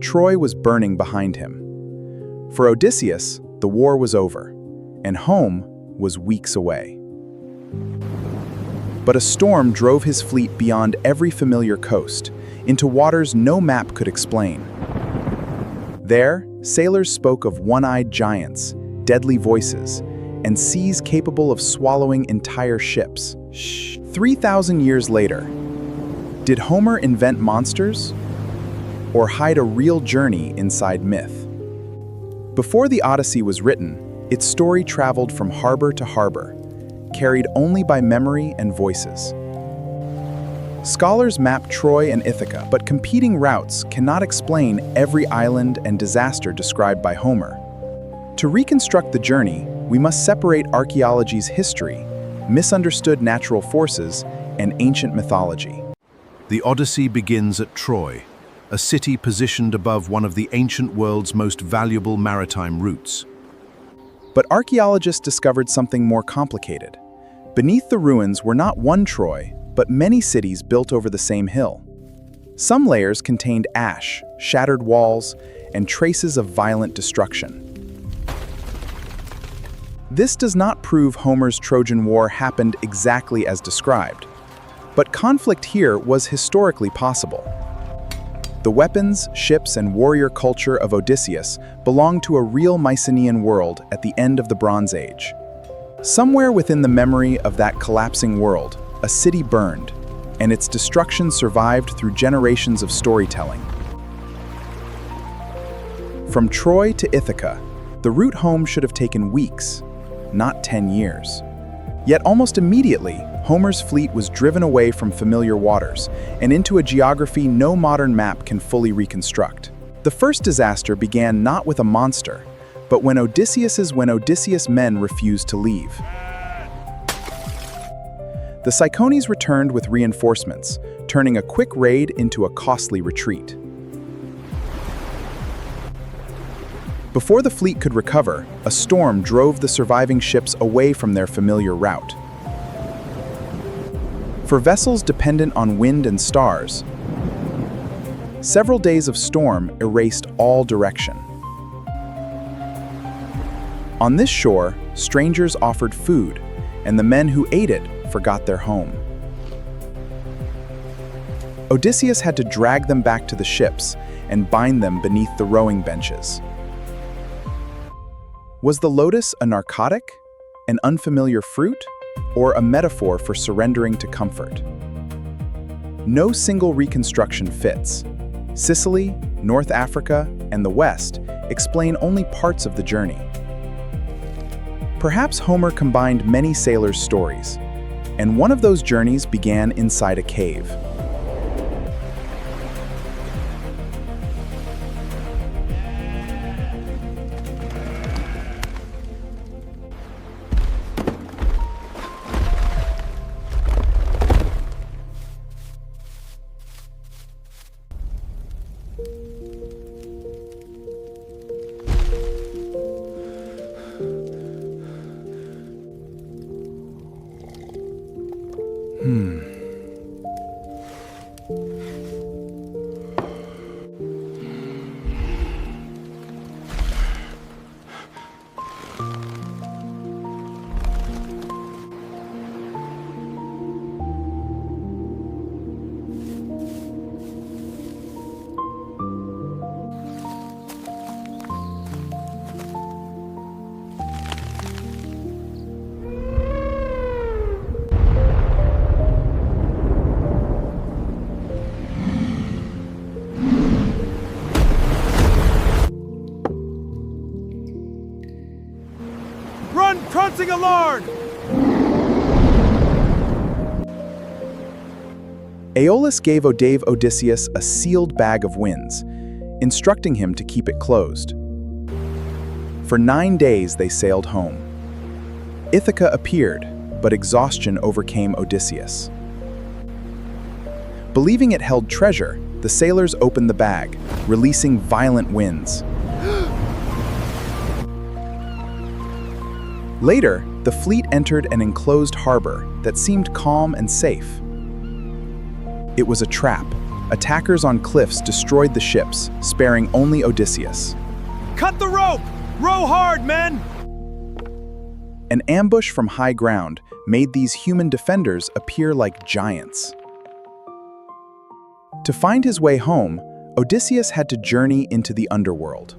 Troy was burning behind him. For Odysseus, the war was over, and home was weeks away. But a storm drove his fleet beyond every familiar coast, into waters no map could explain. There, sailors spoke of one-eyed giants, deadly voices, and seas capable of swallowing entire ships. 3,000 years later, did Homer invent monsters? Or hide a real journey inside myth? Before the Odyssey was written, its story traveled from harbor to harbor, carried only by memory and voices. Scholars map Troy and Ithaca, but competing routes cannot explain every island and disaster described by Homer. To reconstruct the journey, we must separate archaeology's history, misunderstood natural forces, and ancient mythology. The Odyssey begins at Troy, a city positioned above one of the ancient world's most valuable maritime routes. But archaeologists discovered something more complicated. Beneath the ruins were not one Troy, but many cities built over the same hill. Some layers contained ash, shattered walls, and traces of violent destruction. This does not prove Homer's Trojan War happened exactly as described, but conflict here was historically possible. The weapons, ships, and warrior culture of Odysseus belonged to a real Mycenaean world at the end of the Bronze Age. Somewhere within the memory of that collapsing world, a city burned, and its destruction survived through generations of storytelling. From Troy to Ithaca, the route home should have taken weeks, not 10 years. Yet almost immediately, Homer's fleet was driven away from familiar waters and into a geography no modern map can fully reconstruct. The first disaster began not with a monster, but when Odysseus' men refused to leave. The Cyclones returned with reinforcements, turning a quick raid into a costly retreat. Before the fleet could recover, a storm drove the surviving ships away from their familiar route. For vessels dependent on wind and stars, several days of storm erased all direction. On this shore, strangers offered food, and the men who ate it forgot their home. Odysseus had to drag them back to the ships and bind them beneath the rowing benches. Was the lotus a narcotic, an unfamiliar fruit, or a metaphor for surrendering to comfort? No single reconstruction fits. Sicily, North Africa, and the West explain only parts of the journey. Perhaps Homer combined many sailors' stories, and one of those journeys began inside a cave. Crossing a lard! Aeolus gave Odysseus a sealed bag of winds, instructing him to keep it closed. For 9 days they sailed home. Ithaca appeared, but exhaustion overcame Odysseus. Believing it held treasure, the sailors opened the bag, releasing violent winds. Later, the fleet entered an enclosed harbor that seemed calm and safe. It was a trap, Attackers on cliffs destroyed the ships, sparing only Odysseus. Cut the rope! Row hard, men! An ambush from high ground made these human defenders appear like giants. To find his way home, Odysseus had to journey into the underworld.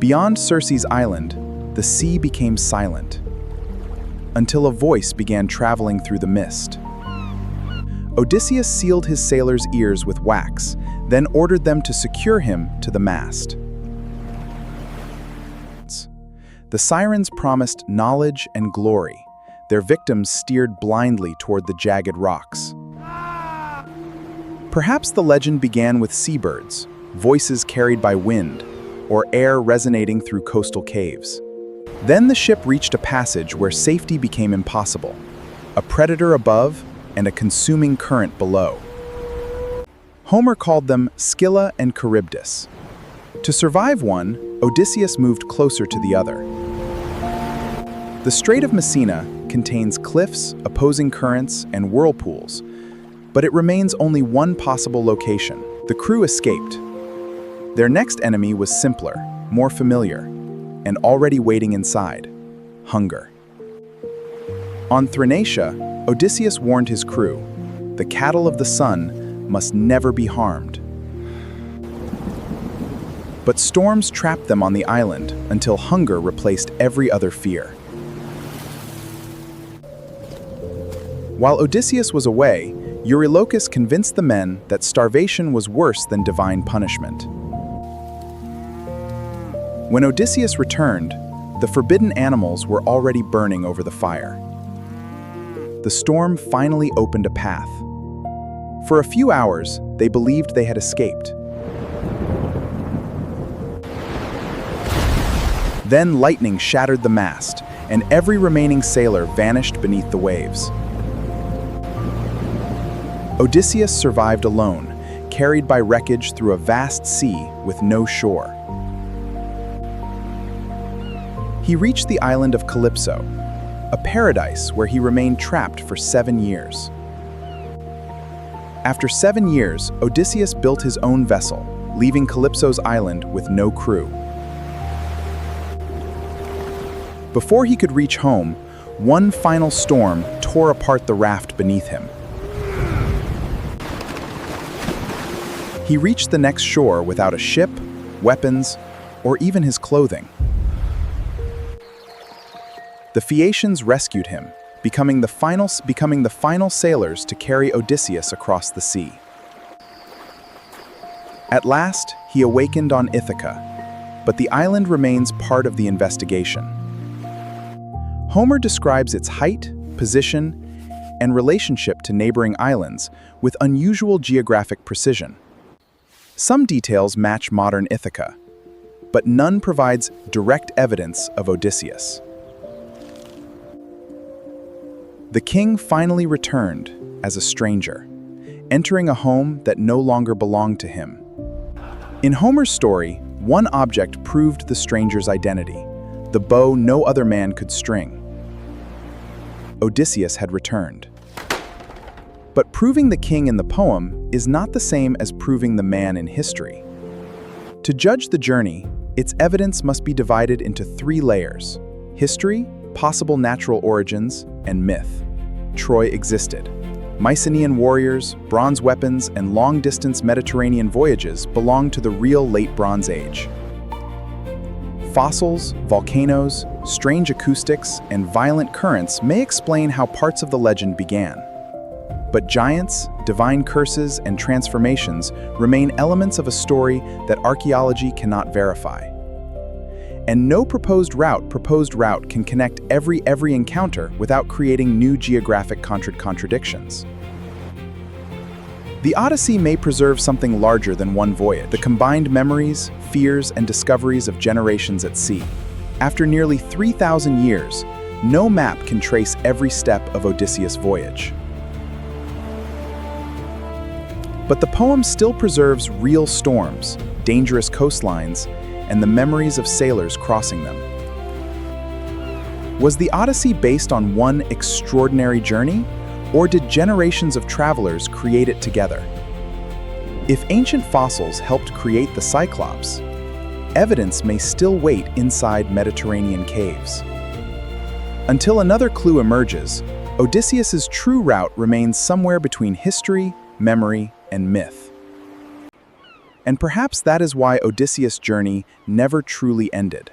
Beyond Circe's island, the sea became silent, until a voice began traveling through the mist. Odysseus sealed his sailors' ears with wax, then ordered them to secure him to the mast. The Sirens promised knowledge and glory. Their victims steered blindly toward the jagged rocks. Perhaps the legend began with seabirds, voices carried by wind, or air resonating through coastal caves. Then the ship reached a passage where safety became impossible, a predator above and a consuming current below. Homer called them Scylla and Charybdis. To survive one, Odysseus moved closer to the other. The Strait of Messina contains cliffs, opposing currents, and whirlpools, but it remains only one possible location. The crew escaped. Their next enemy was simpler, more familiar, and already waiting inside: hunger. On Thrinacia, Odysseus warned his crew, the cattle of the sun must never be harmed. But storms trapped them on the island until hunger replaced every other fear. While Odysseus was away, Eurylochus convinced the men that starvation was worse than divine punishment. When Odysseus returned, the forbidden animals were already burning over the fire. The storm finally opened a path. For a few hours, they believed they had escaped. Then lightning shattered the mast, and every remaining sailor vanished beneath the waves. Odysseus survived alone, carried by wreckage through a vast sea with no shore. He reached the island of Calypso, a paradise where he remained trapped for 7 years. After 7 years, Odysseus built his own vessel, leaving Calypso's island with no crew. Before he could reach home, one final storm tore apart the raft beneath him. He reached the next shore without a ship, weapons, or even his clothing. The Phaeacians rescued him, becoming the final sailors to carry Odysseus across the sea. At last, he awakened on Ithaca, but the island remains part of the investigation. Homer describes its height, position, and relationship to neighboring islands with unusual geographic precision. Some details match modern Ithaca, but none provides direct evidence of Odysseus. The king finally returned as a stranger, entering a home that no longer belonged to him. In Homer's story, one object proved the stranger's identity: the bow no other man could string. Odysseus had returned. But proving the king in the poem is not the same as proving the man in history. To judge the journey, its evidence must be divided into 3 layers: history, possible natural origins, and myth. Troy existed. Mycenaean warriors, bronze weapons, and long-distance Mediterranean voyages belonged to the real Late Bronze Age. Fossils, volcanoes, strange acoustics, and violent currents may explain how parts of the legend began. But giants, divine curses, and transformations remain elements of a story that archaeology cannot verify. And no proposed route can connect every encounter without creating new geographic contradictions. The Odyssey may preserve something larger than one voyage, the combined memories, fears, and discoveries of generations at sea. After nearly 3,000 years, no map can trace every step of Odysseus' voyage. But the poem still preserves real storms, dangerous coastlines, and the memories of sailors crossing them. Was the Odyssey based on one extraordinary journey, Or did generations of travelers create it together? If ancient fossils helped create the Cyclops, evidence may still wait inside Mediterranean caves. Until another clue emerges, Odysseus's true route remains somewhere between history, memory, and myth. And perhaps that is why Odysseus' journey never truly ended.